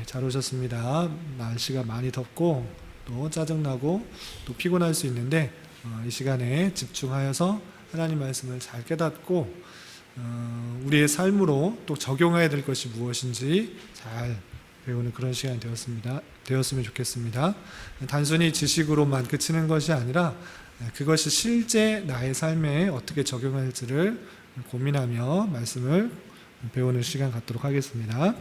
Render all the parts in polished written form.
잘 오셨습니다. 날씨가 많이 덥고 또 짜증나고 또 피곤할 수 있는데 이 시간에 집중하여서 하나님 말씀을 잘 깨닫고 우리의 삶으로 또 적용해야 될 것이 무엇인지 잘 배우는 그런 시간이 되었으면 좋겠습니다. 단순히 지식으로만 그치는 것이 아니라 그것이 실제 나의 삶에 어떻게 적용할지를 고민하며 말씀을 배우는 시간 갖도록 하겠습니다.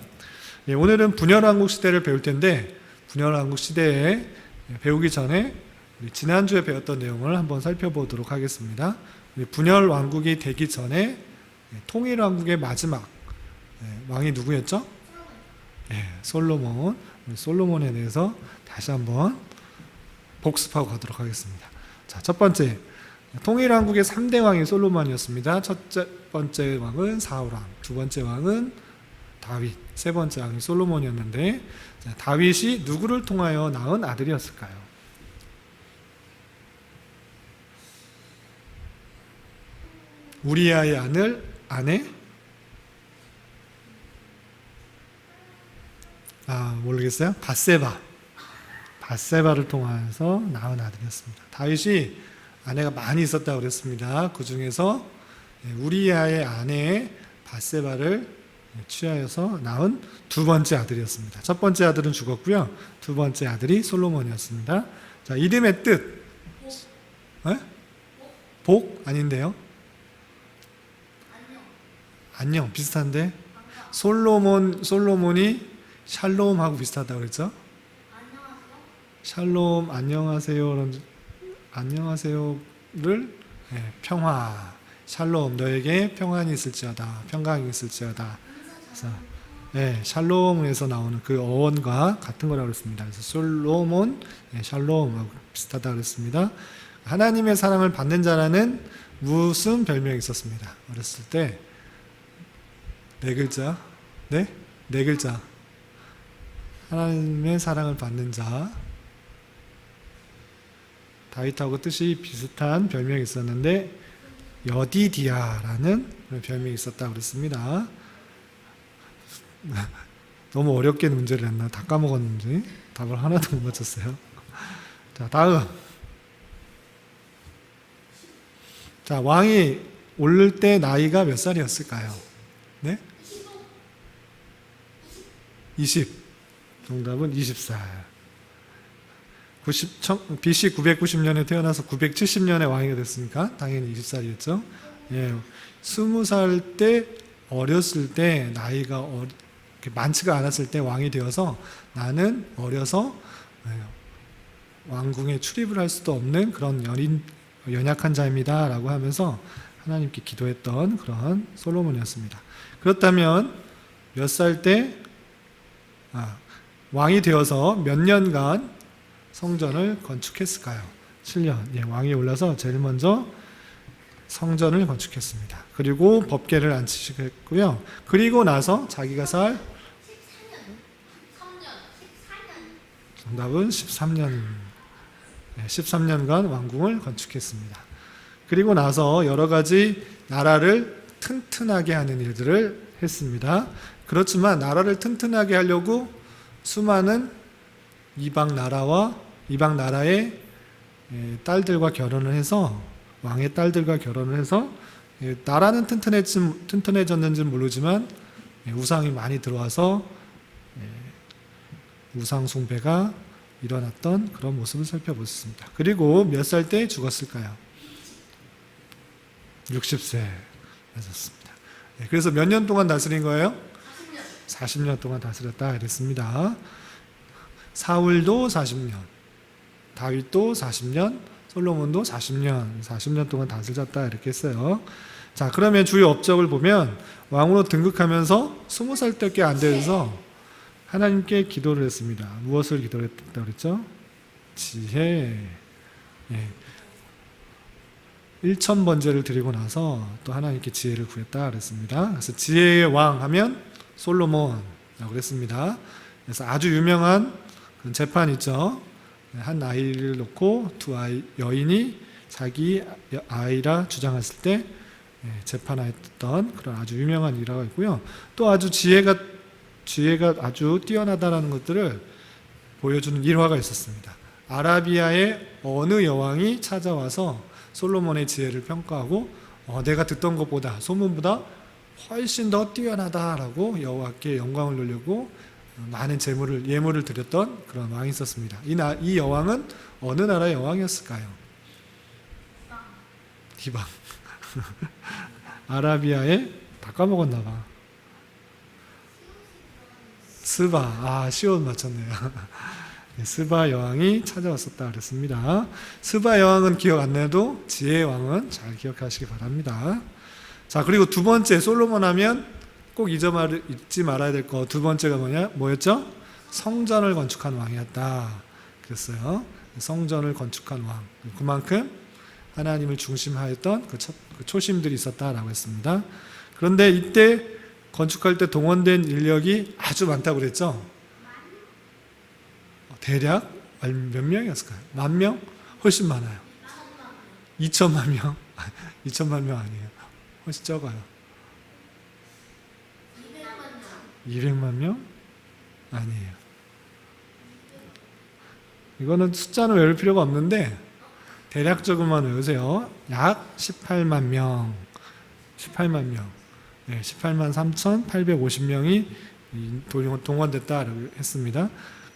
오늘은 분열왕국 시대를 배울 텐데, 분열왕국 시대에 배우기 전에 지난주에 배웠던 내용을 한번 살펴보도록 하겠습니다. 분열왕국이 되기 전에 통일왕국의 마지막 왕이 누구였죠? 솔로몬. 솔로몬에 대해서 다시 한번 복습하고 가도록 하겠습니다. 자, 첫 번째, 통일왕국의 3대 왕이 솔로몬이었습니다. 첫 번째 왕은 사울왕, 두 번째 왕은 다윗, 세 번째 왕이 솔로몬이었는데, 다윗이 누구를 통하여 낳은 아들이었을까요? 우리아의 아내? 모르겠어요? 밧세바를 통해서 낳은 아들이었습니다. 다윗이 아내가 많이 있었다고 그랬습니다. 그 중에서 우리아의 아내 밧세바를 취하여서 낳은 두 번째 아들이었습니다. 첫 번째 아들은 죽었고요. 두 번째 아들이 솔로몬이었습니다. 자, 이름의 뜻. 복? 아닌데요? 안녕. 비슷한데? 솔로몬이 샬롬하고 비슷하다고 그랬죠? 샬롬, 안녕하세요를 평화, 샬롬, 너에게 평안이 있을지어다, 평강이 있을지어다. 그래서 샬롬에서 나오는 그 어원과 같은 거라고 그랬습니다. 그래서 솔로몬, 샬롬하고 비슷하다고 그랬습니다. 하나님의 사랑을 받는 자라는 무슨 별명이 있었습니다. 어렸을 때 네 글자. 네 글자. 하나님의 사랑을 받는 자. 다윗하고 뜻이 비슷한 별명이 있었는데 여디디아라는 별명이 있었다고 그랬습니다. 너무 어렵게 문제를 냈나? 다 까먹었는지 답을 하나도 못 맞췄어요. 자, 다음. 자, 왕이 오를 때 나이가 몇 살이었을까요? 네? 20. 정답은 20살. BC 990년에 태어나서 970년에 왕이 됐으니까 당연히 20살이었죠. 20살 때 어렸을 때 나이가 많지가 않았을 때 왕이 되어서 나는 어려서 왕궁에 출입을 할 수도 없는 그런 연약한 자입니다 라고 하면서 하나님께 기도했던 그런 솔로몬이었습니다. 그렇다면 몇 살 때 왕이 되어서 몇 년간 성전을 건축했을까요? 7년. 왕이 올라서 제일 먼저 성전을 건축했습니다. 그리고 법궤를 안치시겠고요. 그리고 나서 자기가 살 14년. 정답은 13년. 13년간 왕궁을 건축했습니다. 그리고 나서 여러 가지 나라를 튼튼하게 하는 일들을 했습니다. 그렇지만 나라를 튼튼하게 하려고 수많은 이방 나라의 딸들과 결혼을 해서 왕의 딸들과 결혼을 해서 나라는 튼튼해졌는지는 모르지만 우상이 많이 들어와서 우상 숭배가 일어났던 그런 모습을 살펴보셨습니다. 그리고 몇 살 때 죽었을까요? 60세 맞았습니다. 그래서 몇 년 동안 다스린 거예요? 40년 동안 다스렸다 그랬습니다. 사울도 40년, 다윗도 40년, 솔로몬도 40년 동안 다스렸다 이렇게 했어요. 자, 그러면 주요 업적을 보면 왕으로 등극하면서 20살밖에 안 돼서 하나님께 기도를 했습니다. 무엇을 기도를 했다고 그랬죠? 지혜. 1000번제를 드리고 나서 또 하나님께 지혜를 구했다 그랬습니다. 그래서 지혜의 왕 하면 솔로몬이라고 그랬습니다. 그래서 아주 유명한 재판 있죠. 한 아이를 놓고 두 여인이 자기 아이라 주장했을 때 재판하였던 그런 아주 유명한 일화가 있고요. 또 아주 지혜가 지혜가 아주 뛰어나다라는 것들을 보여주는 일화가 있었습니다. 아라비아의 어느 여왕이 찾아와서 솔로몬의 지혜를 평가하고 내가 듣던 것보다 소문보다 훨씬 더 뛰어나다라고 여호와께 영광을 돌리고 많은 예물을 드렸던 그런 왕이 있었습니다. 이 여왕은 어느 나라의 여왕이었을까요? 디방. 아라비아에 다 까먹었나 봐. 스바. 시온 맞췄네요. 스바 여왕이 찾아왔었다 그랬습니다. 스바 여왕은 기억 안 나도 지혜의 왕은 잘 기억하시기 바랍니다. 자, 그리고 두 번째, 솔로몬 하면 꼭 잊지 말아야 될 거 두 번째가 뭐였죠? 성전을 건축한 왕이었다 그랬어요. 성전을 건축한 왕. 그만큼 하나님을 중심하였던 그 초심들이 있었다라고 했습니다. 그런데 이때 건축할 때 동원된 인력이 아주 많다고 그랬죠? 대략 몇 명이었을까요? 10,000명? 훨씬 많아요. 2천만 명? 2천만 명 아니에요. 훨씬 적어요. 200만 명? 아니에요. 이거는 숫자는 외울 필요가 없는데 대략적으로만 외우세요. 약 18만 명. 18만 명. 18만 3,850명이 동원됐다라고 했습니다.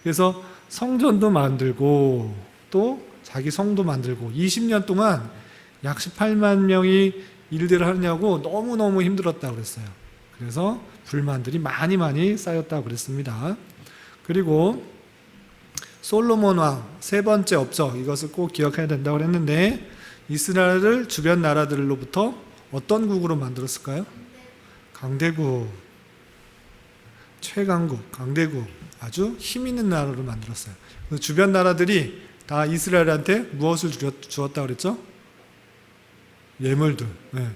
그래서 성전도 만들고 또 자기 성도 만들고 20년 동안 약 18만 명이 일들을 하느냐고 너무너무 힘들었다고 그랬어요. 그래서 불만들이 많이 쌓였다고 그랬습니다. 그리고 솔로몬 왕 세 번째 업적, 이것을 꼭 기억해야 된다고 그랬는데 이스라엘을 주변 나라들로부터 어떤 국으로 만들었을까요? 강대국, 최강국, 강대국, 아주 힘 있는 나라로 만들었어요. 주변 나라들이 다 이스라엘한테 무엇을 주었다고 그랬죠? 예물들,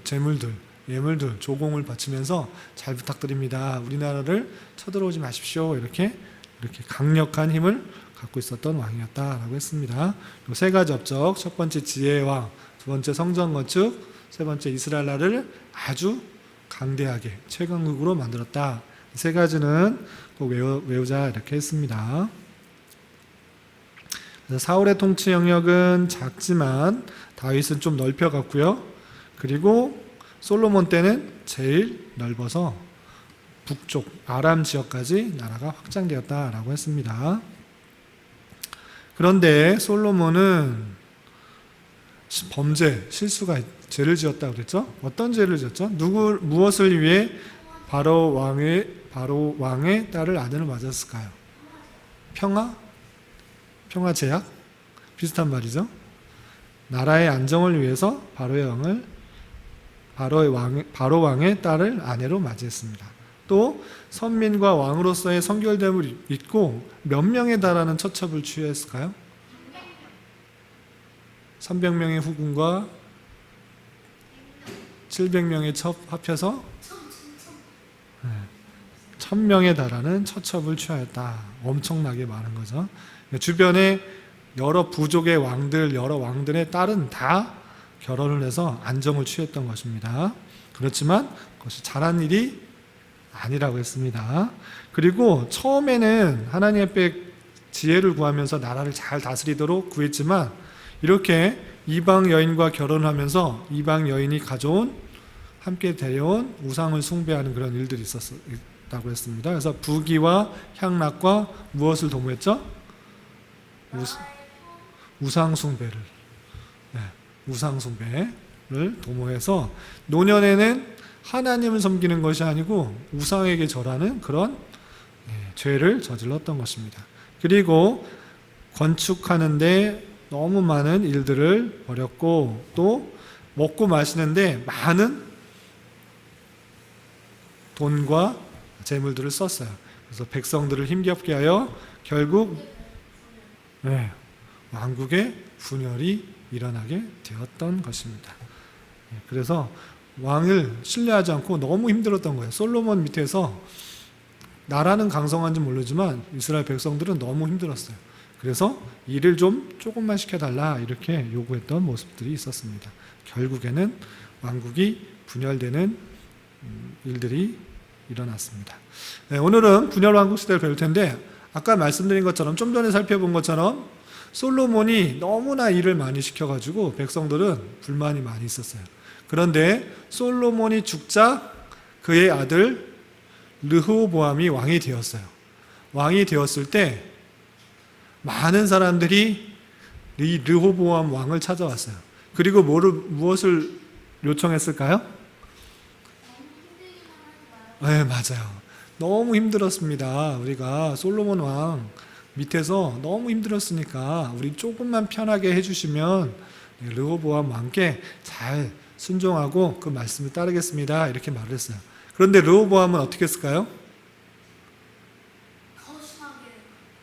재물들, 예물들, 조공을 바치면서 잘 부탁드립니다. 우리나라를 쳐들어오지 마십시오. 이렇게 강력한 힘을 갖고 있었던 왕이었다라고 했습니다. 세 가지 업적, 첫 번째 지혜의 왕, 두 번째 성전 건축, 세 번째 이스라엘 나라를 아주 강대하게 최강국으로 만들었다. 세 가지는 꼭 외우자 이렇게 했습니다. 그래서 사울의 통치 영역은 작지만 다윗은 좀 넓혀갔고요. 그리고 솔로몬 때는 제일 넓어서 북쪽 아람 지역까지 나라가 확장되었다라고 했습니다. 그런데 솔로몬은 죄를 지었다고 그랬죠? 어떤 죄를 지었죠? 무엇을 위해 바로 왕의 딸을 아내를 맞았을까요? 평화 제약? 비슷한 말이죠. 나라의 안정을 위해서 바로 왕의 딸을 아내로 맞이했습니다. 또 선민과 왕으로서의 성결됨을 잊고 몇 명에 달하는 처첩을 취했을까요? 300명의 후궁과 700명의 첩 합해서 1,000명에 달하는 처첩을 취하였다. 엄청나게 많은 거죠. 주변에 여러 부족의 왕들, 여러 왕들의 딸은 다 결혼을 해서 안정을 취했던 것입니다. 그렇지만 그것이 잘한 일이 아니라고 했습니다. 그리고 처음에는 하나님 앞에 지혜를 구하면서 나라를 잘 다스리도록 구했지만 이렇게 이방 여인과 결혼하면서 이방 여인이 함께 데려온 우상을 숭배하는 그런 일들이 있었다고 했습니다. 그래서 부귀와 향락과 무엇을 도모했죠? 우상 숭배를 도모해서 노년에는 하나님을 섬기는 것이 아니고 우상에게 절하는 그런 죄를 저질렀던 것입니다. 그리고 건축하는데 너무 많은 일들을 벌였고 또 먹고 마시는데 많은 돈과 재물들을 썼어요. 그래서 백성들을 힘겹게 하여 결국 왕국의 분열이 일어나게 되었던 것입니다. 그래서 왕을 신뢰하지 않고 너무 힘들었던 거예요. 솔로몬 밑에서 나라는 강성한지 모르지만 이스라엘 백성들은 너무 힘들었어요. 그래서 일을 조금만 시켜달라 이렇게 요구했던 모습들이 있었습니다. 결국에는 왕국이 분열되는 일들이 일어났습니다. 네, 오늘은 분열 왕국 시대를 배울 텐데 아까 말씀드린 것처럼 좀 전에 살펴본 것처럼 솔로몬이 너무나 일을 많이 시켜가지고 백성들은 불만이 많이 있었어요. 그런데 솔로몬이 죽자 그의 아들 르호보암이 왕이 되었어요. 왕이 되었을 때 많은 사람들이 이 르호보암 왕을 찾아왔어요. 그리고 무엇을 요청했을까요? 네, 맞아요. 너무 힘들었습니다. 우리가 솔로몬 왕 밑에서 너무 힘들었으니까 우리 조금만 편하게 해주시면 르호보암 왕께 잘 순종하고 그 말씀을 따르겠습니다. 이렇게 말을 했어요. 그런데 르호보암은 어떻게 했을까요?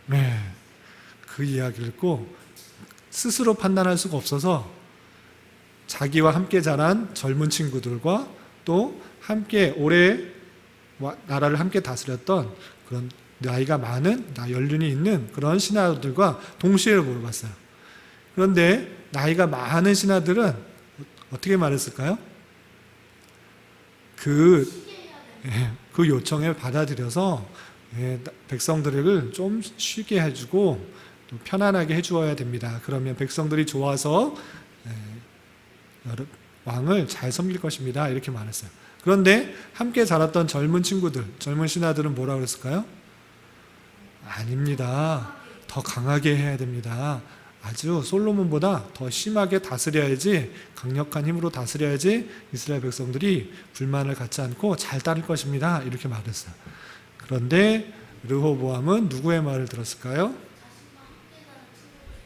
네, 그 이야기를 듣고 스스로 판단할 수가 없어서 자기와 함께 자란 젊은 친구들과 또 함께 오래 나라를 함께 다스렸던 그런 나이가 많은 연륜이 있는 그런 신하들과 동시에 물어봤어요. 그런데 나이가 많은 신하들은 어떻게 말했을까요? 그 요청을 받아들여서 백성들을 좀 쉬게 해주고 또 편안하게 해주어야 됩니다. 그러면 백성들이 좋아서 왕을 잘 섬길 것입니다. 이렇게 말했어요. 그런데 함께 자랐던 젊은 친구들, 젊은 신하들은 뭐라고 그랬을까요? 아닙니다. 더 강하게 해야 됩니다. 아주 솔로몬보다 더 심하게 다스려야지, 강력한 힘으로 다스려야지 이스라엘 백성들이 불만을 갖지 않고 잘 따를 것입니다. 이렇게 말했어요. 그런데 르호보암은 누구의 말을 들었을까요?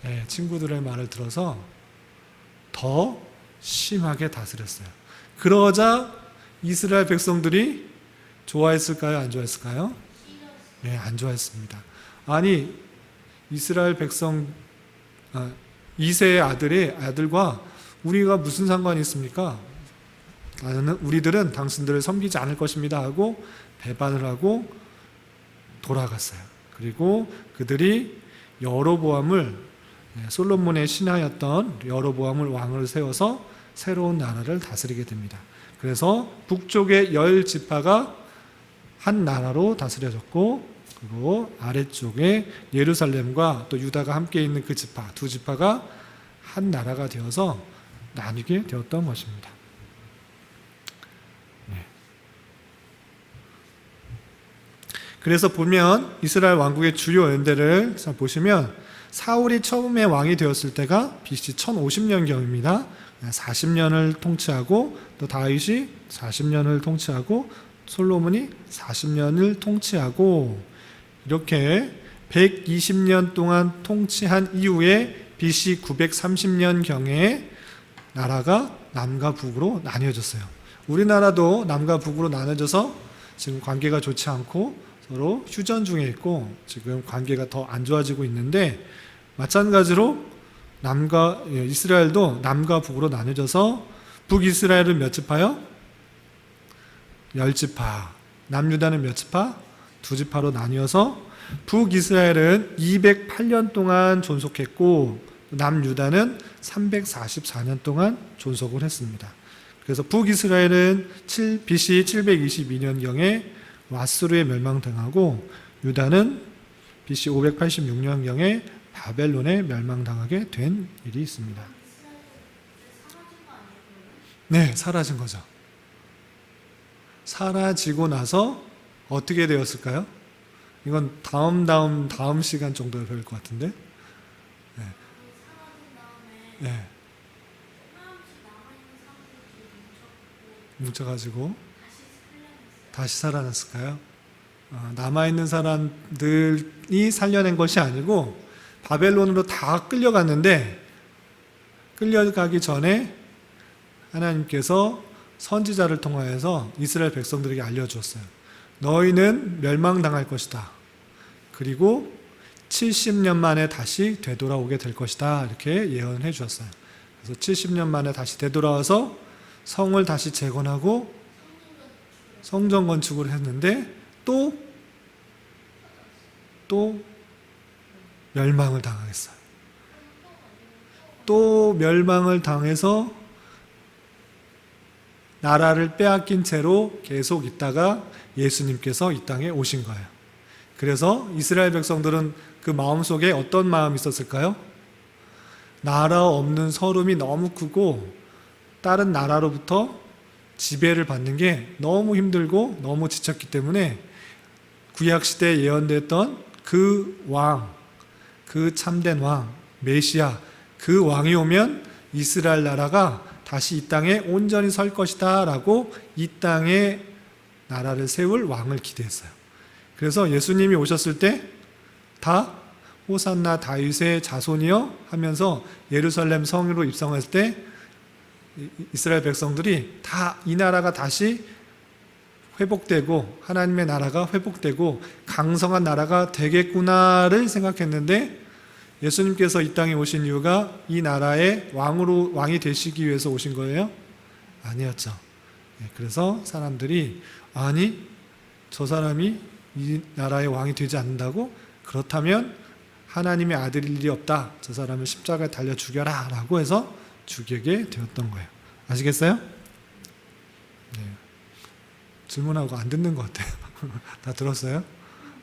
네, 친구들의 말을 들어서 더 심하게 다스렸어요. 그러자 이스라엘 백성들이 좋아했을까요? 안 좋아했을까요? 네, 안 좋아했습니다. 아니, 이스라엘 백성 2세의 아들과 우리가 무슨 상관이 있습니까? 우리들은 당신들을 섬기지 않을 것입니다 하고 배반을 하고 돌아갔어요. 그리고 그들이 솔로몬의 신하였던 여로보암을 왕을 세워서 새로운 나라를 다스리게 됩니다. 그래서 북쪽의 10지파가 한 나라로 다스려졌고, 그리고 아래쪽에 예루살렘과 또 유다가 함께 있는 그 두 지파가 한 나라가 되어서 나뉘게 되었던 것입니다. 그래서 보면 이스라엘 왕국의 주요 연대를 보시면 사울이 처음에 왕이 되었을 때가 BC 1050년경입니다. 40년을 통치하고 또 다윗이 40년을 통치하고 솔로몬이 40년을 통치하고 이렇게 120년 동안 통치한 이후에 BC 930년경에 나라가 남과 북으로 나뉘어졌어요. 우리나라도 남과 북으로 나눠져서 지금 관계가 좋지 않고 서로 휴전 중에 있고 지금 관계가 더 안 좋아지고 있는데, 마찬가지로 이스라엘도 남과 북으로 나눠져서 북이스라엘은 몇 지파요? 10지파. 남유다는 몇 지파? 2지파로 나뉘어서 북이스라엘은 208년 동안 존속했고 남유다는 344년 동안 존속을 했습니다. 그래서 북이스라엘은 BC 722년경에 왓수르에 멸망당하고 유다는 BC 586년경에 바벨론에 멸망당하게 된 일이 있습니다. 네, 사라진 거죠. 사라지고 나서 어떻게 되었을까요? 이건 다음 시간 정도에 배울 것 같은데. 네. 뭉쳐가지고 다시 살아났을까요? 남아있는 사람들이 살려낸 것이 아니고 바벨론으로 다 끌려갔는데, 끌려가기 전에 하나님께서 선지자를 통하여서 이스라엘 백성들에게 알려주었어요. 너희는 멸망당할 것이다. 그리고 70년 만에 다시 되돌아오게 될 것이다. 이렇게 예언해 주었어요. 그래서 70년 만에 다시 되돌아와서 성을 다시 재건하고 성전 건축을 했는데 또 멸망을 당하겠어요. 또 멸망을 당해서 나라를 빼앗긴 채로 계속 있다가 예수님께서 이 땅에 오신 거예요. 그래서 이스라엘 백성들은 그 마음속에 어떤 마음이 있었을까요? 나라 없는 서름이 너무 크고 다른 나라로부터 지배를 받는 게 너무 힘들고 너무 지쳤기 때문에 구약시대에 예언됐던 그 왕, 그 참된 왕, 메시아, 그 왕이 오면 이스라엘 나라가 다시 이 땅에 온전히 설 것이다 라고 이 땅에 나라를 세울 왕을 기대했어요. 그래서 예수님이 오셨을 때 다 호산나 다윗의 자손이여 하면서 예루살렘 성으로 입성했을 때 이스라엘 백성들이 다 이 나라가 다시 회복되고 하나님의 나라가 회복되고 강성한 나라가 되겠구나를 생각했는데 예수님께서 이 땅에 오신 이유가 이 나라의 왕이 되시기 위해서 오신 거예요? 아니었죠. 그래서 사람들이 아니 저 사람이 이 나라의 왕이 되지 않는다고? 그렇다면 하나님의 아들일 일이 없다. 저 사람을 십자가에 달려 죽여라 라고 해서 죽이게 되었던 거예요. 아시겠어요? 네. 질문하고 안 듣는 것 같아요. 다 들었어요?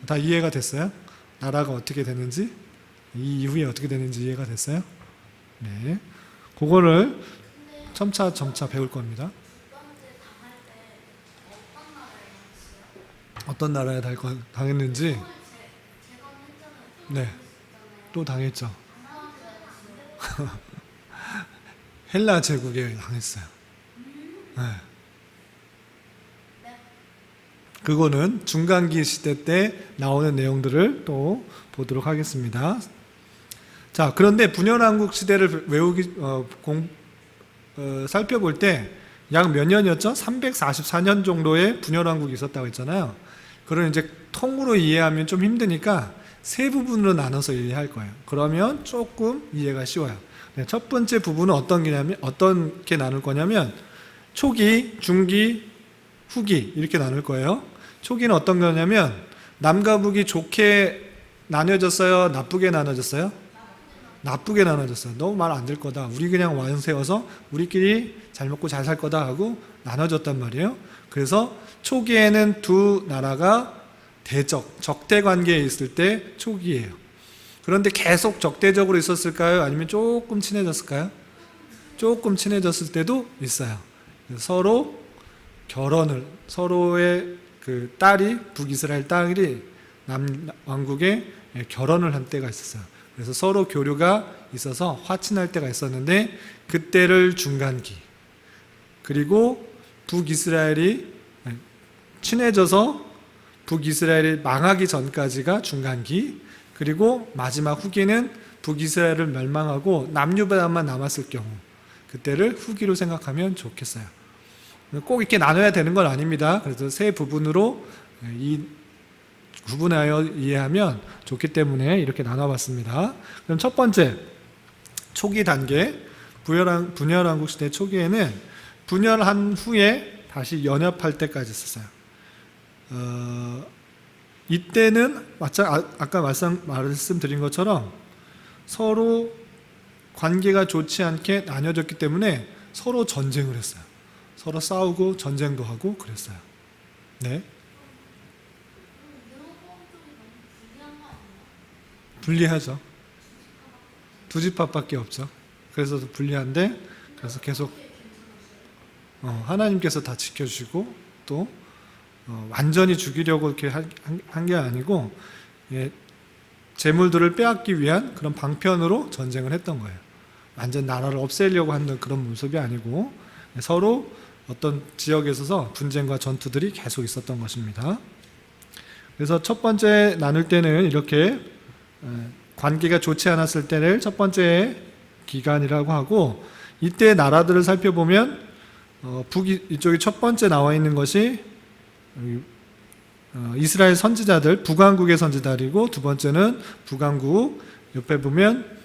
다 이해가 됐어요? 나라가 어떻게 되는지, 이 이후에 어떻게 되는지 이해가 됐어요? 네. 그거를 점차 배울 겁니다. 어떤 나라에 당했는지. 네. 또 당했죠. 헬라 제국에 당했어요. 네. 그거는 중간기 시대 때 나오는 내용들을 또 보도록 하겠습니다. 자, 그런데 분열왕국 시대를 살펴볼 때 약 몇 년이었죠? 344년 정도의 분열왕국이 있었다고 했잖아요. 그걸 이제 통으로 이해하면 좀 힘드니까 세 부분으로 나눠서 이해할 거예요. 그러면 조금 이해가 쉬워요. 첫 번째 부분은 어떻게 나눌 거냐면 초기, 중기, 후기 이렇게 나눌 거예요. 초기는 어떤 거냐면 남과 북이 좋게 나눠졌어요? 나쁘게 나눠졌어요? 나쁘게 나눠졌어요. 너무 말 안 될 거다. 우리 그냥 왕 세워서 우리끼리 잘 먹고 잘 살 거다 하고 나눠졌단 말이에요. 그래서 초기에는 두 나라가 적대 관계에 있을 때 초기예요. 그런데 계속 적대적으로 있었을까요? 아니면 조금 친해졌을까요? 조금 친해졌을 때도 있어요. 서로 서로의 그 북이스라엘 딸이 남왕국에 결혼을 한 때가 있었어요. 그래서 서로 교류가 있어서 화친할 때가 있었는데 그때를 중간기, 그리고 북이스라엘이 친해져서 북이스라엘이 망하기 전까지가 중간기, 그리고 마지막 후기는 북이스라엘을 멸망하고 남유다만 남았을 경우, 그때를 후기로 생각하면 좋겠어요. 꼭 이렇게 나눠야 되는 건 아닙니다. 그래서 세 부분으로 구분하여 이해하면 좋기 때문에 이렇게 나눠봤습니다. 그럼 첫 번째, 초기 단계, 분열왕국 시대 초기에는 분열한 후에 다시 연합할 때까지 있었어요. 이때는 아까 말씀드린 것처럼 서로 관계가 좋지 않게 나뉘어졌기 때문에 서로 전쟁을 했어요. 서로 싸우고 전쟁도 하고 그랬어요. 네. 불리하죠. 두 집합밖에 없죠. 그래서 불리한데, 그래서 계속 하나님께서 다 지켜주시고 또 완전히 죽이려고 이렇게 한 게 아니고 재물들을 빼앗기 위한 그런 방편으로 전쟁을 했던 거예요. 완전 나라를 없애려고 하는 그런 모습이 아니고 서로 어떤 지역에 있어서 분쟁과 전투들이 계속 있었던 것입니다. 그래서 첫 번째 나눌 때는 이렇게 관계가 좋지 않았을 때를 첫 번째 기간이라고 하고, 이때 나라들을 살펴보면 이쪽이 첫 번째 나와 있는 것이 이스라엘 선지자들, 북왕국의 선지자들이고, 두 번째는 북왕국, 옆에 보면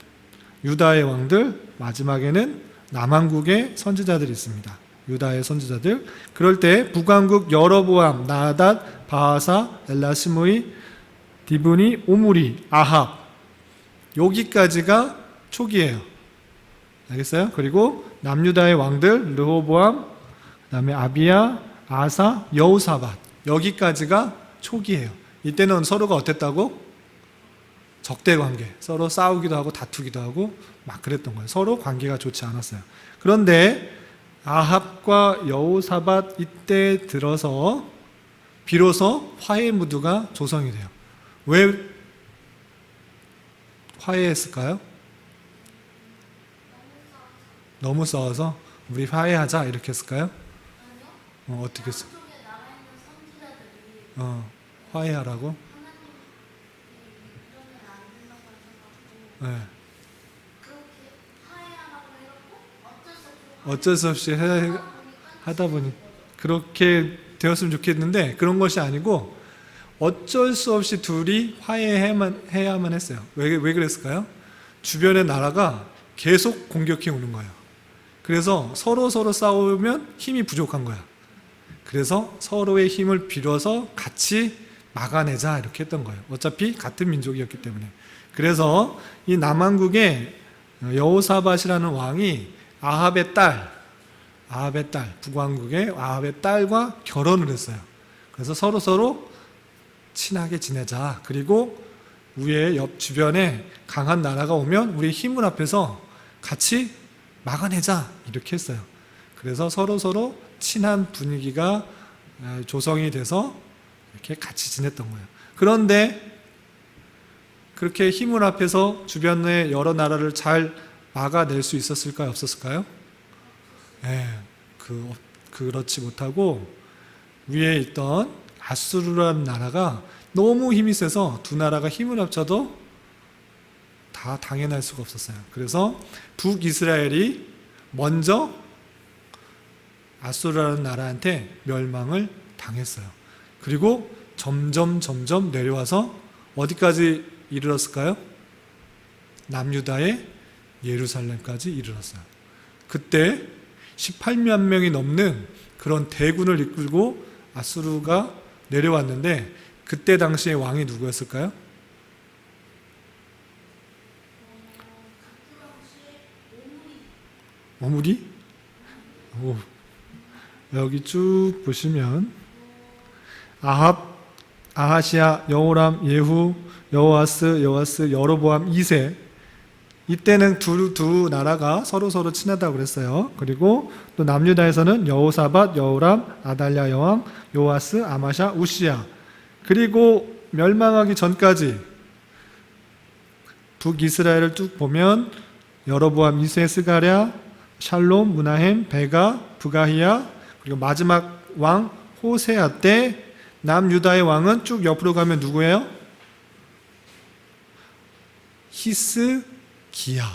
유다의 왕들, 마지막에는 남왕국의 선지자들이 있습니다. 유다의 선지자들. 그럴 때 북왕국 여로보암, 나닷, 바하사, 엘라시므이, 디브니, 오므리, 아합, 여기까지가 초기예요. 알겠어요? 그리고 남유다의 왕들 르호보암, 그다음에 아비야, 아사, 여호사밧, 여기까지가 초기예요. 이때는 서로가 어땠다고? 적대 관계, 서로 싸우기도 하고 다투기도 하고 막 그랬던 거예요. 서로 관계가 좋지 않았어요. 그런데 아합과 여호사밧 이때 들어서 비로소 화해 무드가 조성이 돼요. 왜 화해했을까요? 너무 싸워서 우리 화해하자 이렇게 했을까요? 어떻게 했어요? 화해하라고? 네. 어쩔 수 없이 하다 보니 그렇게 되었으면 좋겠는데 그런 것이 아니고 어쩔 수 없이 둘이 화해해야만 했어요. 왜 그랬을까요? 주변의 나라가 계속 공격해 오는 거예요. 그래서 서로 싸우면 힘이 부족한 거야. 그래서 서로의 힘을 빌어서 같이 막아내자 이렇게 했던 거예요. 어차피 같은 민족이었기 때문에. 그래서 이 남한국의 여호사밧이라는 왕이 아합의 딸, 북왕국의 아합의 딸과 결혼을 했어요. 그래서 서로 친하게 지내자. 그리고 위에 옆 주변에 강한 나라가 오면 우리 힘을 합해서 같이 막아내자. 이렇게 했어요. 그래서 서로 친한 분위기가 조성이 돼서 이렇게 같이 지냈던 거예요. 그런데 그렇게 힘을 합해서 주변의 여러 나라를 잘 막아낼 수 있었을까요? 없었을까요? 그렇지 못하고 위에 있던 아수르라는 나라가 너무 힘이 세서 두 나라가 힘을 합쳐도 다 당해낼 수가 없었어요. 그래서 북이스라엘이 먼저 아수르라는 나라한테 멸망을 당했어요. 그리고 점점 내려와서 어디까지 이르렀을까요? 남유다의 예루살렘까지 이르렀어요. 그때 18만 명이 넘는 그런 대군을 이끌고 아수르가 내려왔는데 그때 당시에 왕이 누구였을까요? 오므리? 여기 쭉 보시면 아합, 아하시야, 여호람, 예후, 여호아스, 여로보암 2세. 이때는 두 나라가 서로 친하다고 그랬어요. 그리고 또 남유다에서는 여호사밧, 여호람, 아달랴 여왕, 요아스, 아마샤, 우시야. 그리고 멸망하기 전까지 북이스라엘을 쭉 보면 여로보암 2세 스가랴, 샬롬, 무나헴, 베가, 부가히야, 그리고 마지막 왕 호세아 때 남유다의 왕은 쭉 옆으로 가면 누구예요? 히스기야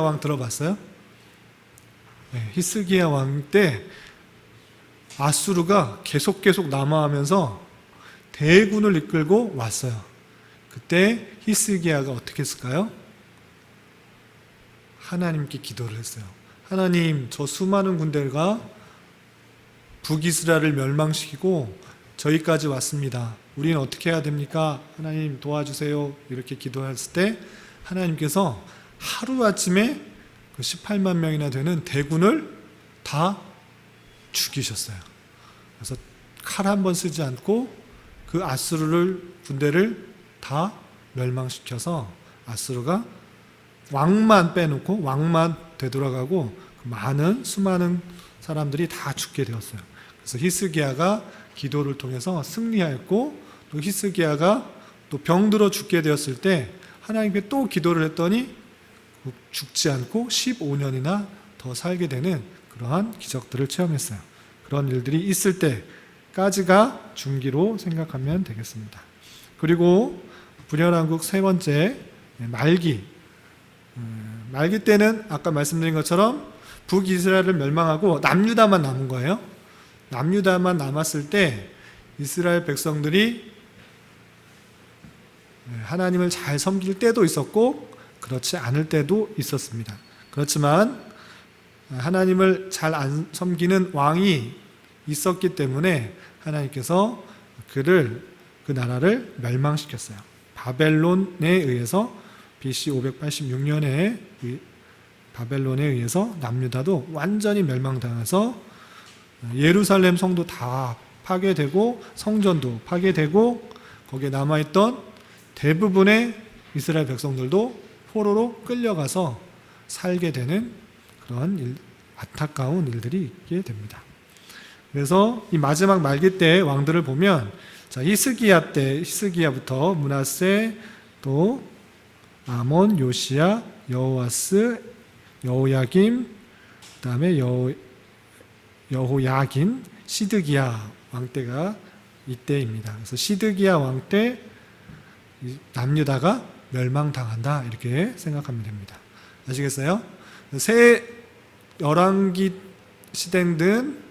왕 들어봤어요? 네, 히스기야 왕 때 아수르가 계속 남하하면서 대군을 이끌고 왔어요. 그때 히스기야가 어떻게 했을까요? 하나님께 기도를 했어요. 하나님, 저 수많은 군대가 북이스라엘을 멸망시키고 저희까지 왔습니다. 우리는 어떻게 해야 됩니까? 하나님 도와주세요. 이렇게 기도했을 때 하나님께서 하루아침에 그 18만 명이나 되는 대군을 다 죽이셨어요. 그래서 칼 한 번 쓰지 않고 그 아수르 군대를 다 멸망시켜서 아수르가 왕만 빼놓고 왕만 되돌아가고 수많은 사람들이 다 죽게 되었어요. 그래서 히스기야가 기도를 통해서 승리하였고 또 히스기야가 또 병들어 죽게 되었을 때 하나님께 또 기도를 했더니 죽지 않고 15년이나 더 살게 되는 그러한 기적들을 체험했어요. 그런 일들이 있을 때까지가 중기로 생각하면 되겠습니다. 그리고 분열왕국 세 번째 말기 때는 아까 말씀드린 것처럼 북이스라엘을 멸망하고 남유다만 남은 거예요. 남유다만 남았을 때 이스라엘 백성들이 하나님을 잘 섬길 때도 있었고 그렇지 않을 때도 있었습니다. 그렇지만 하나님을 잘 안 섬기는 왕이 있었기 때문에 하나님께서 그 나라를 멸망시켰어요. 바벨론에 의해서 BC 586년에 바벨론에 의해서 남유다도 완전히 멸망당해서 예루살렘 성도 다 파괴되고 성전도 파괴되고 거기에 남아있던 대부분의 이스라엘 백성들도 포로로 끌려가서 살게 되는 그런 안타까운 일들이 있게 됩니다. 그래서 이 마지막 말기 때 왕들을 보면 히스기야 때 히스기야부터 므낫세 또 아몬, 요시야, 여호아스, 여호야김, 그다음에 여호야긴, 시드기야 왕 때가 이때입니다. 그래서 시드기야 왕 때 남유다가 멸망당한다 이렇게 생각하면 됩니다. 아시겠어요? 새 열왕기 시대든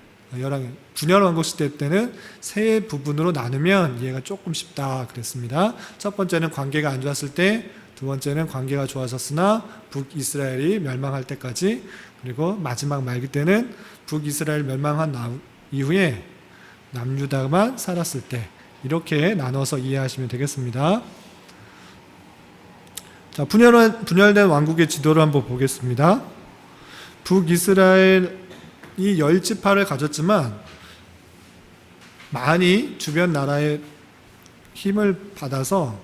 분열 왕국 시대 때는 세 부분으로 나누면 이해가 조금 쉽다 그랬습니다. 첫 번째는 관계가 안 좋았을 때, 두 번째는 관계가 좋아졌으나 북이스라엘이 멸망할 때까지, 그리고 마지막 말기 때는 북이스라엘 멸망한 이후에 남유다만 살았을 때, 이렇게 나눠서 이해하시면 되겠습니다. 자, 분열된 왕국의 지도를 한번 보겠습니다. 북이스라엘이 10지파를 가졌지만 많이 주변 나라의 힘을 받아서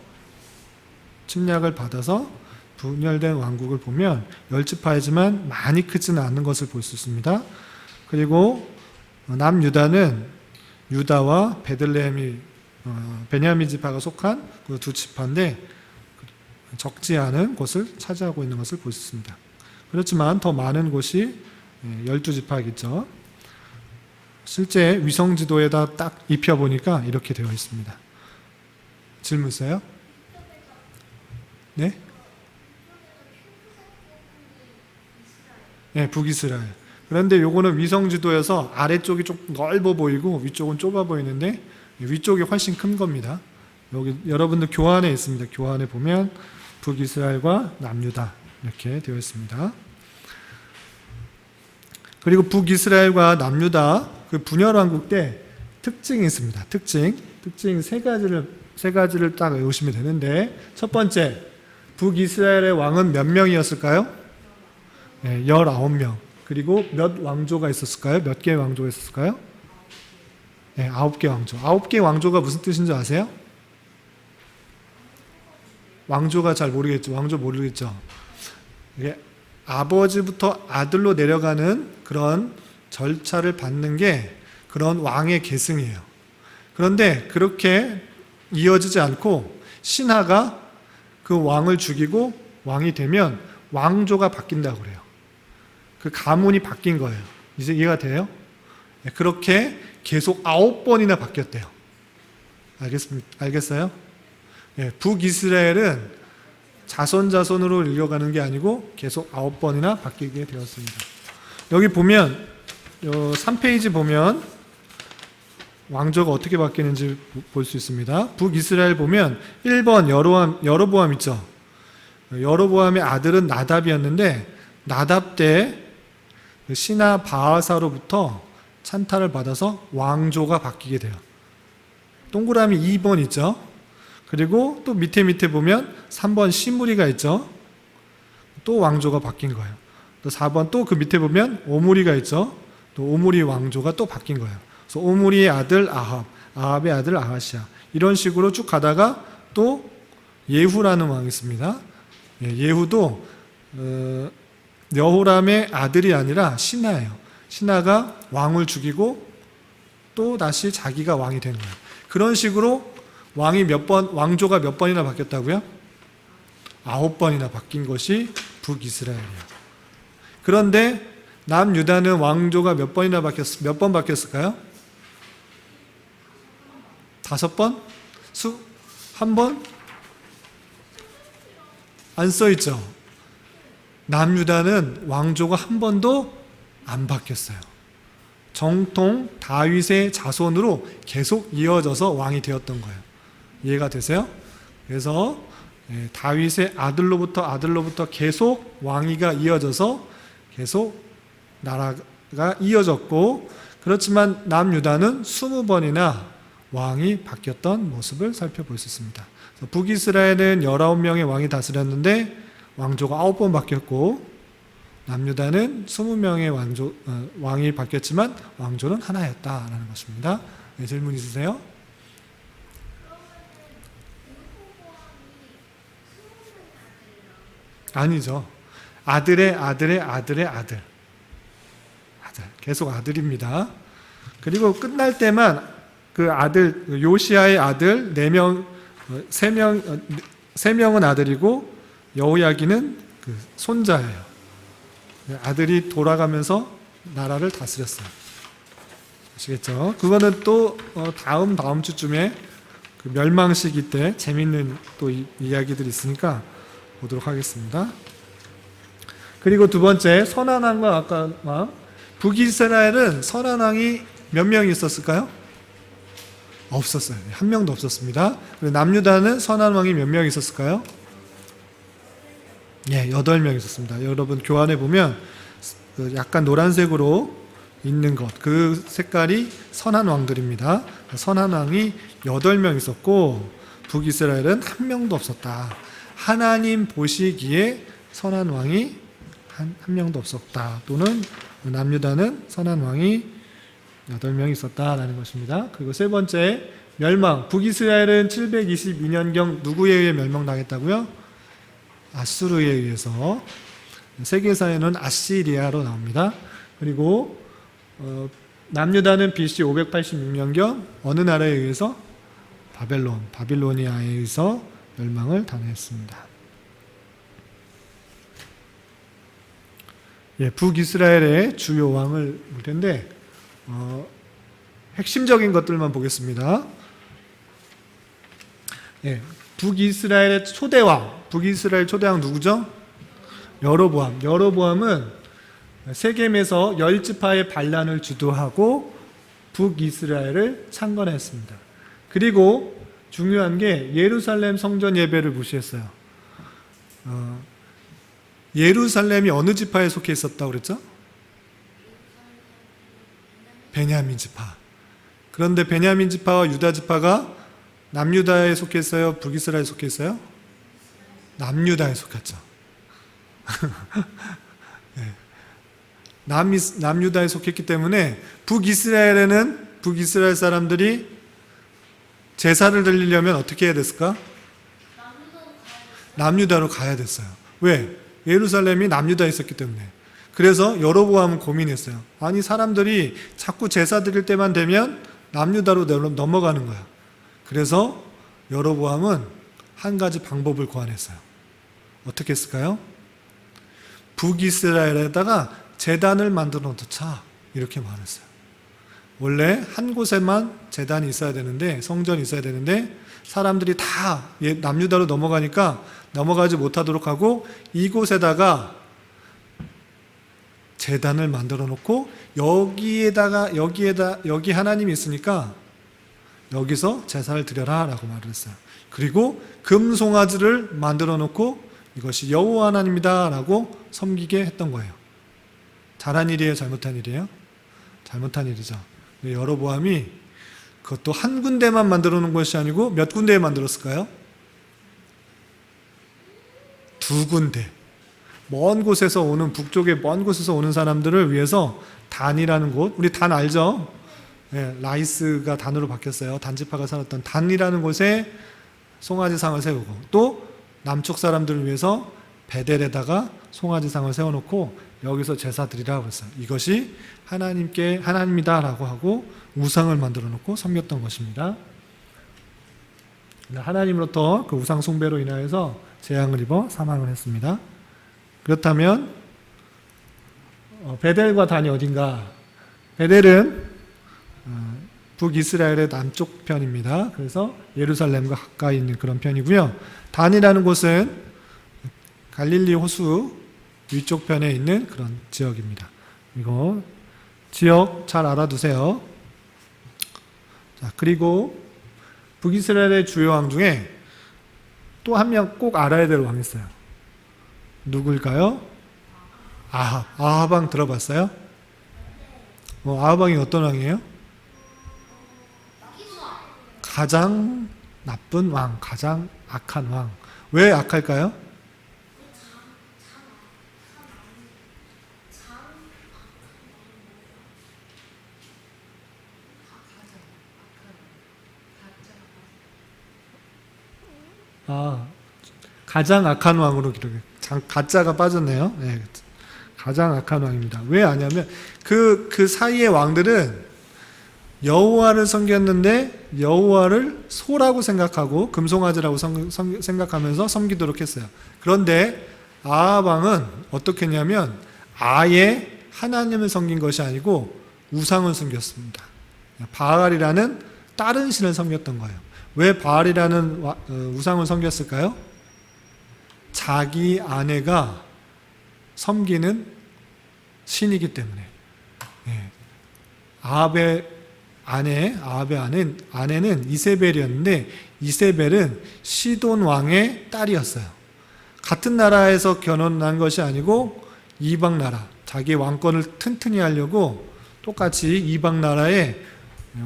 침략을 받아서 분열된 왕국을 보면 10지파이지만 많이 크지는 않는 것을 볼 수 있습니다. 그리고 남유다는 유다와 베냐민 지파가 속한 그 두 지파인데 적지 않은 곳을 차지하고 있는 것을 볼 수 있습니다. 그렇지만 더 많은 곳이 12지파겠죠. 실제 위성지도에다 딱 입혀보니까 이렇게 되어 있습니다. 질문 있어요? 네? 네, 북이스라엘. 그런데 요거는 위성지도여서 아래쪽이 좀 넓어 보이고 위쪽은 좁아 보이는데 위쪽이 훨씬 큰 겁니다. 여기 여러분들 교환에 있습니다. 교환에 보면 북이스라엘과 남유다 이렇게 되어 있습니다. 그리고 북이스라엘과 남유다 그 분열왕국 때 특징이 있습니다. 특징 세 가지를 딱 외우시면 되는데, 첫 번째, 북이스라엘의 왕은 몇 명이었을까요? 네, 19명. 그리고 몇 왕조가 있었을까요? 몇 개의 왕조가 있었을까요? 네, 9개 왕조. 9개 왕조가 무슨 뜻인지 아세요? 왕조가 잘 모르겠죠. 왕조 모르겠죠. 이게 아버지부터 아들로 내려가는 그런 절차를 받는 게 그런 왕의 계승이에요. 그런데 그렇게 이어지지 않고 신하가 그 왕을 죽이고 왕이 되면 왕조가 바뀐다고 그래요. 그 가문이 바뀐 거예요. 이제 이해가 돼요? 그렇게 계속 9번이나 바뀌었대요. 알겠어요? 북이스라엘은 자손으로 일려가는 게 아니고 계속 9번이나 바뀌게 되었습니다. 여기 보면 3페이지 보면 왕조가 어떻게 바뀌는지 볼 수 있습니다. 북이스라엘 보면 1번 여로보암 있죠. 여로보암의 아들은 나답이었는데 나답 때 신하 바하사로부터 찬탈을 받아서 왕조가 바뀌게 돼요. 동그라미 2번 있죠. 그리고 또 밑에 보면 3번 시므리가 있죠. 또 왕조가 바뀐 거예요. 또 4번 또 그 밑에 보면 오므리가 있죠. 또 오므리 왕조가 또 바뀐 거예요. 그래서 오므리의 아들 아합의 아들 아하시아, 이런 식으로 쭉 가다가 또 예후라는 왕이 있습니다. 예후도 여호람의 아들이 아니라 신하예요. 신하가 왕을 죽이고 또 다시 자기가 왕이 된 거예요. 그런 식으로 왕조가 몇 번이나 바뀌었다고요? 9번이나 바뀐 것이 북이스라엘이에요. 그런데 남유다는 왕조가 몇 번 바뀌었을까요? 5번? 1번? 안 써있죠? 남유다는 왕조가 한 번도 안 바뀌었어요. 정통 다윗의 자손으로 계속 이어져서 왕이 되었던 거예요. 이해가 되세요? 그래서 다윗의 아들로부터 계속 왕위가 이어져서 계속 나라가 이어졌고, 그렇지만 남유다는 20번이나 왕이 바뀌었던 모습을 살펴볼 수 있습니다. 북이스라엘은 19명의 왕이 다스렸는데 왕조가 9번 바뀌었고, 남유다는 20명의 왕이 바뀌었지만 왕조는 하나였다라는 것입니다. 네, 질문 있으세요? 아니죠. 아들의 아들의 아들의 아들. 계속 아들입니다. 그리고 끝날 때만 그 아들, 요시아의 아들 4명, 3명은 아들이고 여호야기는 그 손자예요. 아들이 돌아가면서 나라를 다스렸어요. 아시겠죠? 그거는 또 다음 주쯤에 그 멸망 시기 때 재밌는 또 이야기들이 있으니까 보도록 하겠습니다. 그리고 두 번째, 선한 왕과 악한 왕. 북이스라엘은 선한 왕이 몇 명이 있었을까요? 없었어요. 한 명도 없었습니다. 그리고 남유다는 선한 왕이 몇 명 있었을까요? 예, 8명 있었습니다. 여러분 교환해 보면 약간 노란색으로 있는 것, 그 색깔이 선한 왕들입니다. 선한 왕이 8명 있었고 북이스라엘은 한 명도 없었다. 하나님 보시기에 선한 왕이 한 명도 없었다. 또는 남유다는 선한 왕이 8명 있었다라는 것입니다. 그리고 세 번째, 멸망. 북이스라엘은 722년경 누구에 의해 멸망당했다고요? 아수르에 의해서. 세계사에는 아시리아로 나옵니다. 그리고 남유다는 BC 586년경 어느 나라에 의해서? 바빌로니아에 의해서 멸망을 당했습니다. 예, 북이스라엘의 주요 왕을 볼 텐데 핵심적인 것들만 보겠습니다. 예, 북이스라엘의 초대왕, 북이스라엘 초대왕 누구죠? 여로보암. 여로보암은 세겜에서 10지파의 반란을 주도하고 북이스라엘을 창건했습니다. 그리고 중요한 게 예루살렘 성전 예배를 무시했어요. 예루살렘이 어느 지파에 속해 있었다고 그랬죠? 베냐민 지파. 그런데 베냐민 지파와 유다 지파가 남유다에 속했어요? 북이스라엘에 속했어요? 남유다에 속했죠. 네. 남유다에 속했기 때문에 북이스라엘 사람들이 제사를 드리려면 어떻게 해야 됐을까? 남유다로 가야 됐어요. 왜? 예루살렘이 남유다에 있었기 때문에. 그래서 여로보암은 고민했어요. 아니 사람들이 자꾸 제사 드릴 때만 되면 남유다로 넘어가는 거야. 그래서 여로보암은 한 가지 방법을 고안했어요. 어떻게 했을까요? 북이스라엘에다가 제단을 만들어 놓자, 이렇게 말했어요. 원래 한 곳에만 제단이 있어야 되는데, 성전이 있어야 되는데 사람들이 다 남유다로 넘어가니까 넘어가지 못하도록 하고 이곳에다가 제단을 만들어 놓고 여기 하나님이 있으니까 여기서 제사를 드려라 라고 말을 했어요. 그리고 금송아지를 만들어 놓고 이것이 여호와 하나님이다 라고 섬기게 했던 거예요. 잘한 일이에요? 잘못한 일이에요? 잘못한 일이죠. 여로보암이 그것도 한 군데만 만들어 놓은 것이 아니고 몇 군데에 만들었을까요? 2군데. 먼 곳에서 오는, 북쪽의 먼 곳에서 오는 사람들을 위해서 단이라는 곳, 우리 단 알죠? 네, 라이스가 단으로 바뀌었어요. 단지파가 살았던 단이라는 곳에 송아지상을 세우고, 또 남쪽 사람들을 위해서 베델에다가 송아지상을 세워놓고 여기서 제사 드리라고 했어요. 이것이 하나님이다라고 하고 우상을 만들어 놓고 섬겼던 것입니다. 하나님으로부터 그 우상 숭배로 인하여서 재앙을 입어 사망을 했습니다. 그렇다면 베델과 단이 어딘가? 베델은 북이스라엘의 남쪽 편입니다. 그래서 예루살렘과 가까이 있는 그런 편이고요. 단이라는 곳은 갈릴리 호수 위쪽 편에 있는 그런 지역입니다. 이거 지역 잘 알아두세요. 자, 그리고 북이스라엘의 주요 왕 중에 또 한 명 꼭 알아야 될 왕이 있어요. 누굴까요? 아합 왕 들어봤어요? 아합 왕이 어떤 왕이에요? 가장 나쁜 왕, 가장 악한 왕. 왜 악할까요? 가장 악한 왕으로 기록해. 가짜가 빠졌네요. 네, 가장 악한 왕입니다. 왜 아냐면 그 사이의 왕들은 여호와를 섬겼는데 여호와를 소라고 생각하고 금송아지라고 생각하면서 섬기도록 했어요. 그런데 아합 왕은 어떻게 했냐면 아예 하나님을 섬긴 것이 아니고 우상을 섬겼습니다. 바알이라는 다른 신을 섬겼던 거예요. 왜 바알이라는 우상을 섬겼을까요? 자기 아내가 섬기는 신이기 때문에. 아합의 아내는 이세벨이었는데 이세벨은 시돈 왕의 딸이었어요. 같은 나라에서 결혼한 것이 아니고 이방 나라, 자기 왕권을 튼튼히 하려고 똑같이 이방 나라의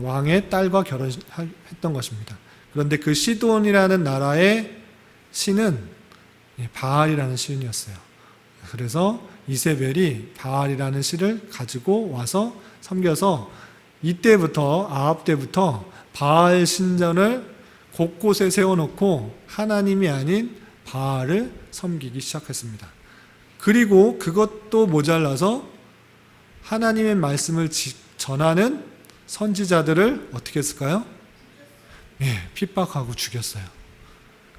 왕의 딸과 결혼했던 것입니다. 그런데 그 시돈이라는 나라의 신은 바알이라는 신이었어요. 그래서 이세벨이 바알이라는 신을 가지고 와서 섬겨서 이때부터 아합 때부터 바알 신전을 곳곳에 세워놓고 하나님이 아닌 바알을 섬기기 시작했습니다. 그리고 그것도 모자라서 하나님의 말씀을 전하는 선지자들을 어떻게 했을까요? 핍박하고 죽였어요.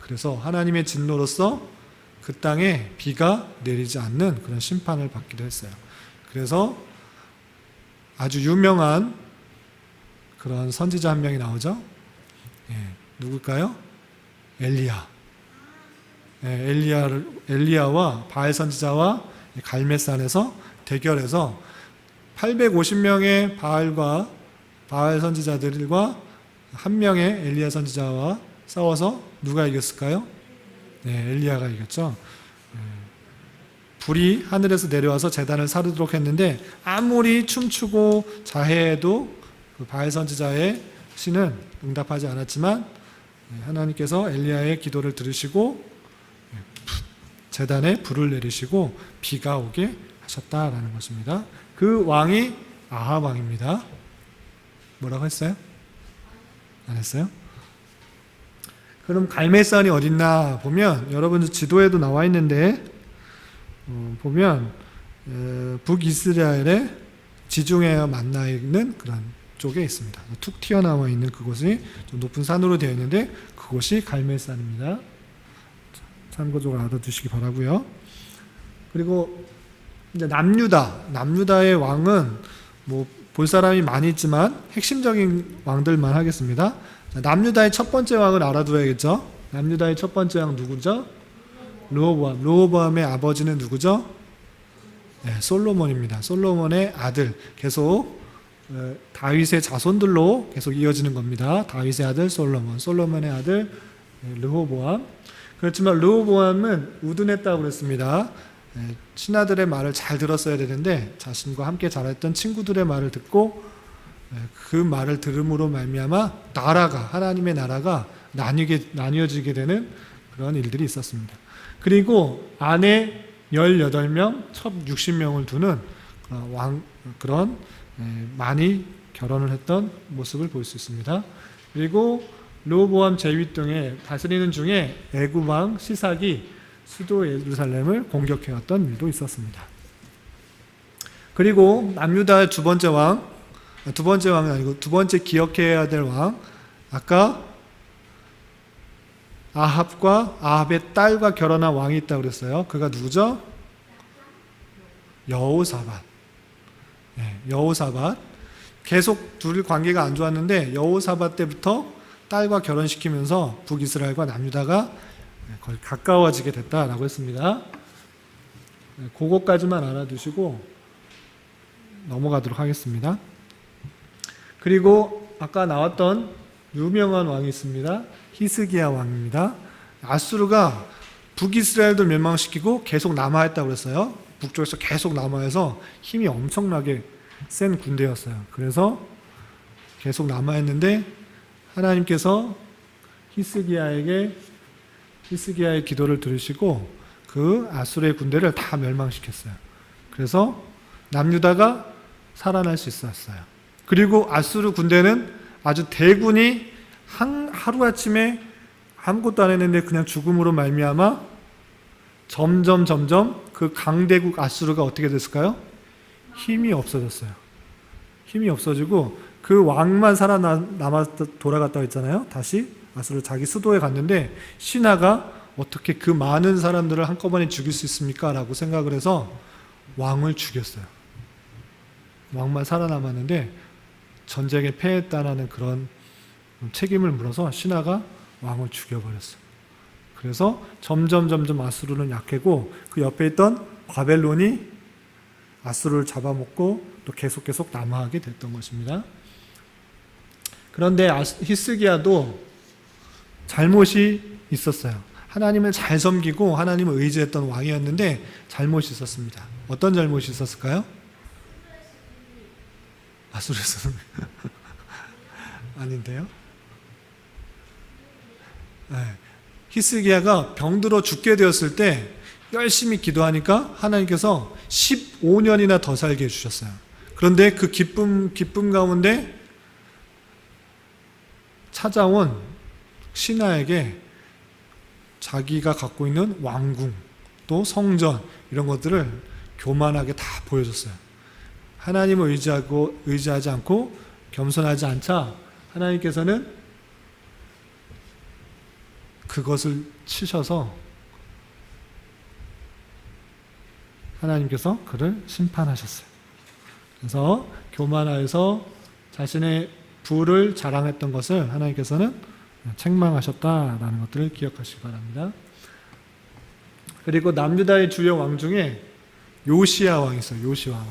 그래서 하나님의 진노로서 그 땅에 비가 내리지 않는 그런 심판을 받기도 했어요. 그래서 아주 유명한 그런 선지자 한 명이 나오죠. 누굴까요? 엘리야. 엘리야와 바알 선지자와 갈멜산에서 대결해서 850명의 바알 선지자들과 한 명의 엘리야 선지자와 싸워서 누가 이겼을까요? 엘리야가 이겼죠. 불이 하늘에서 내려와서 제단을 사르도록 했는데 아무리 춤추고 자해해도 그 바알 선지자의 신은 응답하지 않았지만 하나님께서 엘리야의 기도를 들으시고 제단에 불을 내리시고 비가 오게 하셨다라는 것입니다. 그 왕이 아합 왕입니다. 뭐라고 했어요? 안 했어요? 그럼 갈멜산이 어딨나 보면 여러분 지도에도 나와 있는데 보면 북이스라엘의 지중해 만나 있는 그런 쪽에 있습니다. 툭 튀어나와 있는 그곳이 좀 높은 산으로 되어 있는데 그곳이 갈멜산입니다. 참고적으로 알아두시기 바라고요. 그리고 이제 남유다의 왕은 뭐 볼 사람이 많이 있지만 핵심적인 왕들만 하겠습니다. 남유다의 첫 번째 왕을 알아둬야겠죠. 남유다의 첫 번째 왕 누구죠? 르호보암의 아버지는 누구죠? 솔로몬입니다. 솔로몬의 아들. 계속 다윗의 자손들로 계속 이어지는 겁니다. 다윗의 아들 솔로몬의 아들 르호보암. 그렇지만 르호보암은 우둔했다고 그랬습니다. 신하들의 말을 잘 들었어야 되는데 자신과 함께 자랐던 친구들의 말을 듣고 그 말을 들음으로 말미암아 하나님의 나라가 나뉘어지게 되는 그런 일들이 있었습니다. 그리고 아내 18명, 첩 60명을 두는 그런 많이 결혼을 했던 모습을 볼 수 있습니다. 그리고 르호보암 제위등에 다스리는 중에 애굽 왕 시삭이 수도 예루살렘을 공격해왔던 일도 있었습니다. 그리고 남유다의 두 번째 왕은 아니고 두 번째 기억해야 될 왕, 아까 아합의 딸과 결혼한 왕이 있다고 그랬어요. 그가 누구죠? 여호사밧. 여호사밧. 계속 둘 관계가 안 좋았는데 여호사밧 때부터 딸과 결혼시키면서 북이스라엘과 남유다가 거의 가까워지게 됐다라고 했습니다. 그것까지만 알아두시고 넘어가도록 하겠습니다. 그리고 아까 나왔던 유명한 왕이 있습니다. 히스기야 왕입니다. 아수르가 북이스라엘도 멸망시키고 계속 남하했다고 그랬어요. 북쪽에서 계속 남하해서 힘이 엄청나게 센 군대였어요. 그래서 계속 남하했는데 하나님께서 히스기야의 기도를 들으시고 그 아수르의 군대를 다 멸망시켰어요. 그래서 남유다가 살아날 수 있었어요. 그리고 아수르 군대는 아주 대군이 하루아침에 아무것도 안 했는데 그냥 죽음으로 말미암아 점점 그 강대국 아수르가 어떻게 됐을까요? 힘이 없어졌어요. 힘이 없어지고 그 왕만 살아남아서 돌아갔다고 했잖아요. 다시 아수르 자기 수도에 갔는데 신하가 어떻게 그 많은 사람들을 한꺼번에 죽일 수 있습니까? 라고 생각을 해서 왕을 죽였어요. 왕만 살아남았는데 전쟁에 패했다라는 그런 책임을 물어서 신하가 왕을 죽여버렸어요. 그래서 점점 아수르는 약해고 그 옆에 있던 바벨론이 아수르를 잡아먹고 또 계속 남하하게 됐던 것입니다. 그런데 히스기야도 잘못이 있었어요. 하나님을 잘 섬기고 하나님을 의지했던 왕이었는데 잘못이 있었습니다. 어떤 잘못이 있었을까요? 아수르에서는 아닌데요. 네. 히스기야가 병들어 죽게 되었을 때 열심히 기도하니까 하나님께서 15년이나 더 살게 해주셨어요. 그런데 그 기쁨 가운데 찾아온 신하에게 자기가 갖고 있는 왕궁 또 성전 이런 것들을 교만하게 다 보여줬어요. 하나님을 의지하지 않고 겸손하지 않자 하나님께서는 그것을 치셔서 하나님께서 그를 심판하셨어요. 그래서 교만하여서 자신의 부를 자랑했던 것을 하나님께서는 책망하셨다라는 것들을 기억하시기 바랍니다. 그리고 남유다의 주요 왕 중에 요시야 왕이 있어요. 요시야 왕.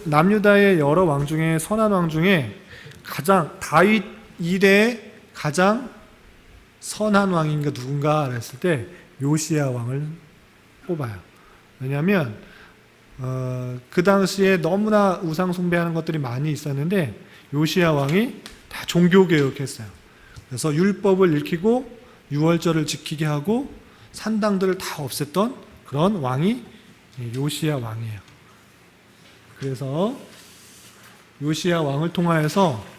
남유다의 여러 왕 중에 선한 왕 중에 가장 다윗 이래의 가장 선한 왕인가 누군가 했을 때 요시야 왕을 뽑아요. 왜냐하면 그 당시에 너무나 우상 숭배하는 것들이 많이 있었는데 요시야 왕이 다 종교개혁했어요. 그래서 율법을 익히고 유월절을 지키게 하고 산당들을 다 없앴던 그런 왕이 요시야 왕이에요. 그래서 요시야 왕을 통하여서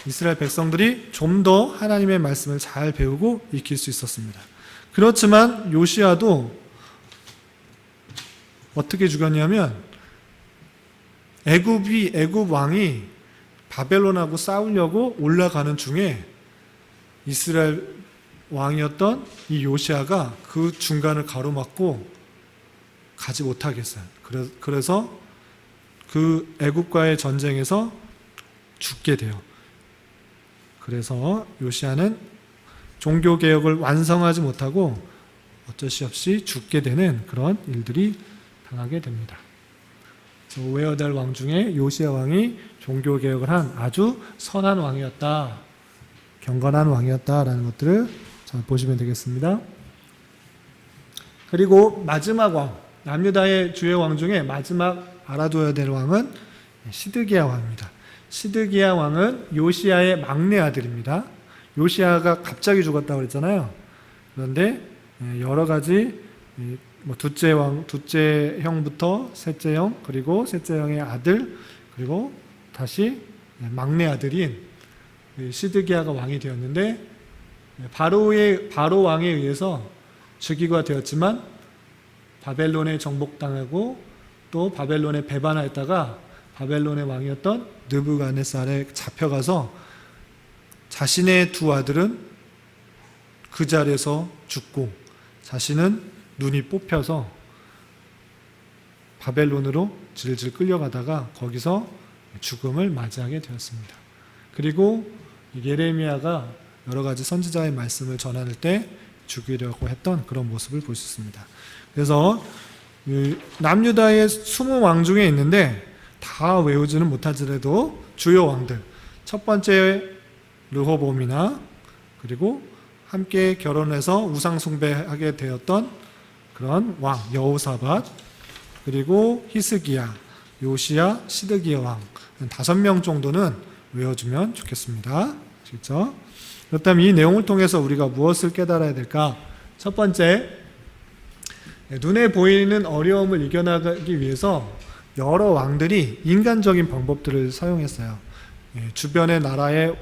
이스라엘 백성들이 좀 더 하나님의 말씀을 잘 배우고 익힐 수 있었습니다. 그렇지만 요시야도 어떻게 죽였냐면 애굽 왕이 바벨론하고 싸우려고 올라가는 중에 이스라엘 왕이었던 이 요시야가 그 중간을 가로막고 가지 못하게 했어요. 그래서 그 애굽과의 전쟁에서 죽게 돼요. 그래서 요시야는 종교개혁을 완성하지 못하고 어쩔 수 없이 죽게 되는 그런 일들이 당하게 됩니다. 오웨어달 왕 중에 요시야 왕이 종교개혁을 한 아주 선한 왕이었다, 경건한 왕이었다라는 것들을 잘 보시면 되겠습니다. 그리고 마지막 왕, 남유다의 주요 왕 중에 마지막 알아둬야 될 왕은 시드기야 왕입니다. 시드기야 왕은 요시야의 막내 아들입니다. 요시야가 갑자기 죽었다고 그랬잖아요. 그런데 여러 가지 둘째 형부터 셋째 형, 그리고 셋째 형의 아들, 그리고 다시 막내 아들인 시드기야가 왕이 되었는데 바로 왕에 의해서 즉위가 되었지만 바벨론에 정복당하고 또 바벨론에 배반하였다가 바벨론의 왕이었던 느부갓네살에 잡혀가서 자신의 두 아들은 그 자리에서 죽고 자신은 눈이 뽑혀서 바벨론으로 질질 끌려가다가 거기서 죽음을 맞이하게 되었습니다. 그리고 예레미야가 여러 가지 선지자의 말씀을 전할 때 죽이려고 했던 그런 모습을 볼 수 있습니다. 그래서 남유다의 20왕 중에 있는데 다 외우지는 못하더라도 주요 왕들, 첫 번째 르호보암이나 그리고 함께 결혼해서 우상 숭배하게 되었던 그런 왕 여호사밧, 그리고 히스기야, 요시야, 시드기야 왕 5명 정도는 외워주면 좋겠습니다. 그렇죠? 그렇다면 이 내용을 통해서 우리가 무엇을 깨달아야 될까? 첫 번째, 눈에 보이는 어려움을 이겨나가기 위해서 여러 왕들이 인간적인 방법들을 사용했어요. 주변의 나라의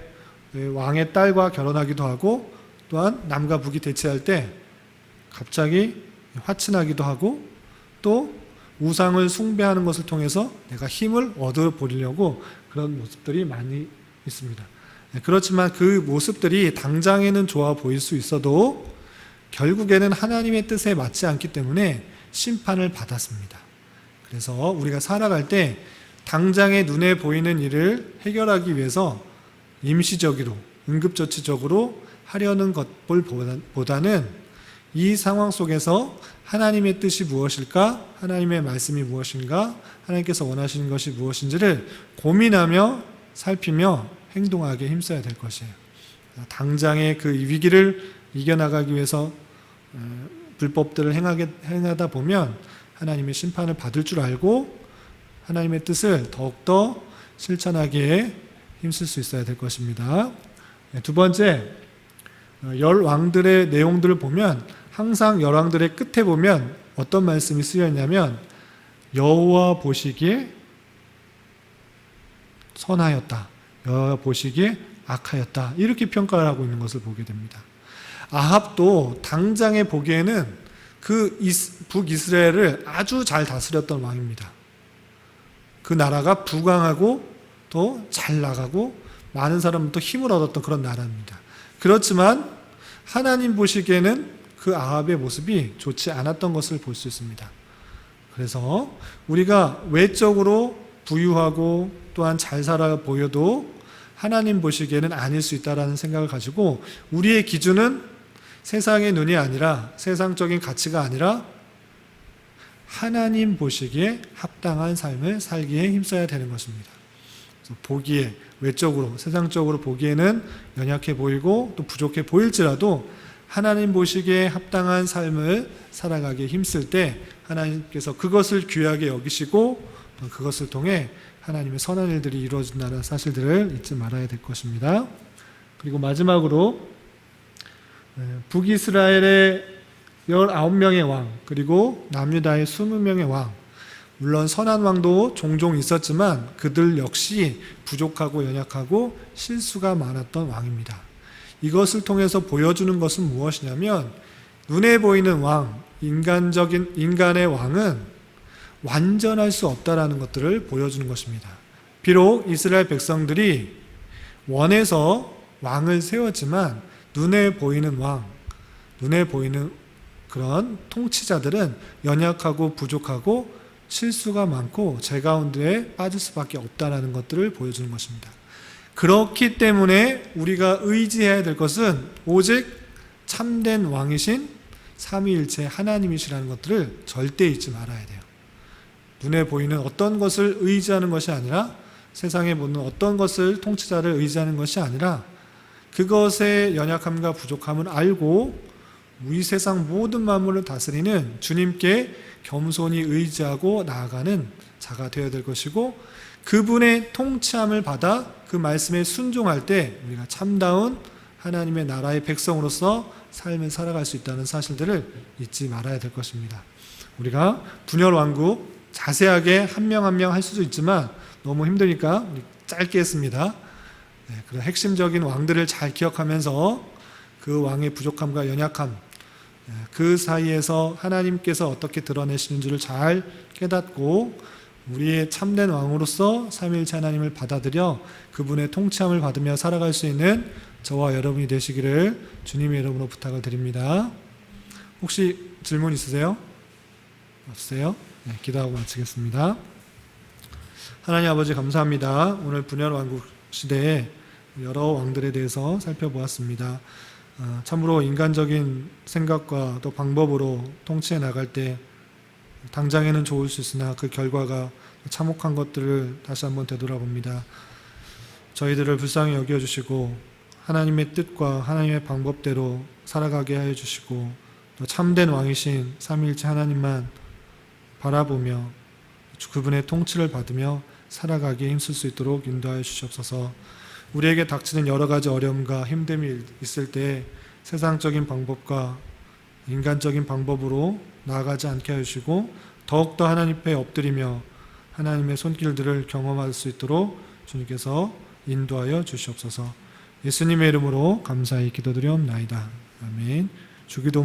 왕의 딸과 결혼하기도 하고 또한 남과 북이 대치할 때 갑자기 화친하기도 하고 또 우상을 숭배하는 것을 통해서 내가 힘을 얻어보려고 그런 모습들이 많이 있습니다. 그렇지만 그 모습들이 당장에는 좋아 보일 수 있어도 결국에는 하나님의 뜻에 맞지 않기 때문에 심판을 받았습니다. 그래서 우리가 살아갈 때 당장에 눈에 보이는 일을 해결하기 위해서 임시적으로 응급조치적으로 하려는 것보다는 이 상황 속에서 하나님의 뜻이 무엇일까? 하나님의 말씀이 무엇인가? 하나님께서 원하시는 것이 무엇인지를 고민하며 살피며 행동하게 힘써야 될 것이에요. 당장의 그 위기를 이겨나가기 위해서 불법들을 행하다 보면 하나님의 심판을 받을 줄 알고 하나님의 뜻을 더욱더 실천하기에 힘쓸 수 있어야 될 것입니다. 두 번째, 열 왕들의 내용들을 보면 항상 열 왕들의 끝에 보면 어떤 말씀이 쓰여 있냐면 여호와 보시기에 선하였다, 여호와 보시기에 악하였다, 이렇게 평가를 하고 있는 것을 보게 됩니다. 아합도 당장에 보기에는 그 북이스라엘을 아주 잘 다스렸던 왕입니다. 그 나라가 부강하고 또 잘 나가고 많은 사람부터 힘을 얻었던 그런 나라입니다. 그렇지만 하나님 보시기에는 그 아합의 모습이 좋지 않았던 것을 볼 수 있습니다. 그래서 우리가 외적으로 부유하고 또한 잘 살아 보여도 하나님 보시기에는 아닐 수 있다는 생각을 가지고 우리의 기준은 세상의 눈이 아니라 세상적인 가치가 아니라 하나님 보시기에 합당한 삶을 살기에 힘써야 되는 것입니다. 그래서 보기에 외적으로 세상적으로 보기에는 연약해 보이고 또 부족해 보일지라도 하나님 보시기에 합당한 삶을 살아가기에 힘쓸 때 하나님께서 그것을 귀하게 여기시고 그것을 통해 하나님의 선한 일들이 이루어진다는 사실들을 잊지 말아야 될 것입니다. 그리고 마지막으로 북이스라엘의 19명의 왕 그리고 남유다의 20명의 왕, 물론 선한 왕도 종종 있었지만 그들 역시 부족하고 연약하고 실수가 많았던 왕입니다. 이것을 통해서 보여주는 것은 무엇이냐면 눈에 보이는 왕, 인간의 왕은 완전할 수 없다라는 것들을 보여주는 것입니다. 비록 이스라엘 백성들이 원해서 왕을 세웠지만 눈에 보이는 왕, 눈에 보이는 그런 통치자들은 연약하고 부족하고 실수가 많고 죄 가운데에 빠질 수밖에 없다는 것들을 보여주는 것입니다. 그렇기 때문에 우리가 의지해야 될 것은 오직 참된 왕이신 삼위일체 하나님이시라는 것들을 절대 잊지 말아야 돼요. 눈에 보이는 어떤 것을 의지하는 것이 아니라 세상에 보는 어떤 것을 통치자를 의지하는 것이 아니라 그것의 연약함과 부족함을 알고 이 세상 모든 만물을 다스리는 주님께 겸손히 의지하고 나아가는 자가 되어야 될 것이고 그분의 통치함을 받아 그 말씀에 순종할 때 우리가 참다운 하나님의 나라의 백성으로서 삶을 살아갈 수 있다는 사실들을 잊지 말아야 될 것입니다. 우리가 분열 왕국 자세하게 한 명 한 명 할 수도 있지만 너무 힘드니까 짧게 했습니다. 그런 핵심적인 왕들을 잘 기억하면서 그 왕의 부족함과 연약함, 그 사이에서 하나님께서 어떻게 드러내시는지를 잘 깨닫고 우리의 참된 왕으로서 삼위일체 하나님을 받아들여 그분의 통치함을 받으며 살아갈 수 있는 저와 여러분이 되시기를 주님의 이름으로 부탁을 드립니다. 혹시 질문 있으세요? 없으세요? 네, 기도하고 마치겠습니다. 하나님 아버지 감사합니다. 오늘 분열 왕국 시대에 여러 왕들에 대해서 살펴보았습니다. 참으로 인간적인 생각과 또 방법으로 통치해 나갈 때 당장에는 좋을 수 있으나 그 결과가 참혹한 것들을 다시 한번 되돌아봅니다. 저희들을 불쌍히 여겨주시고 하나님의 뜻과 하나님의 방법대로 살아가게 하여 주시고 또 참된 왕이신 삼위일체 하나님만 바라보며 그분의 통치를 받으며 살아가기에 힘쓸 수 있도록 인도하여 주시옵소서. 우리에게 닥치는 여러 가지 어려움과 힘듦이 있을 때 세상적인 방법과 인간적인 방법으로 나아가지 않게 해주시고 더욱더 하나님 앞에 엎드리며 하나님의 손길들을 경험할 수 있도록 주님께서 인도하여 주시옵소서. 예수님의 이름으로 감사히 기도드리옵나이다. 아멘. 주기도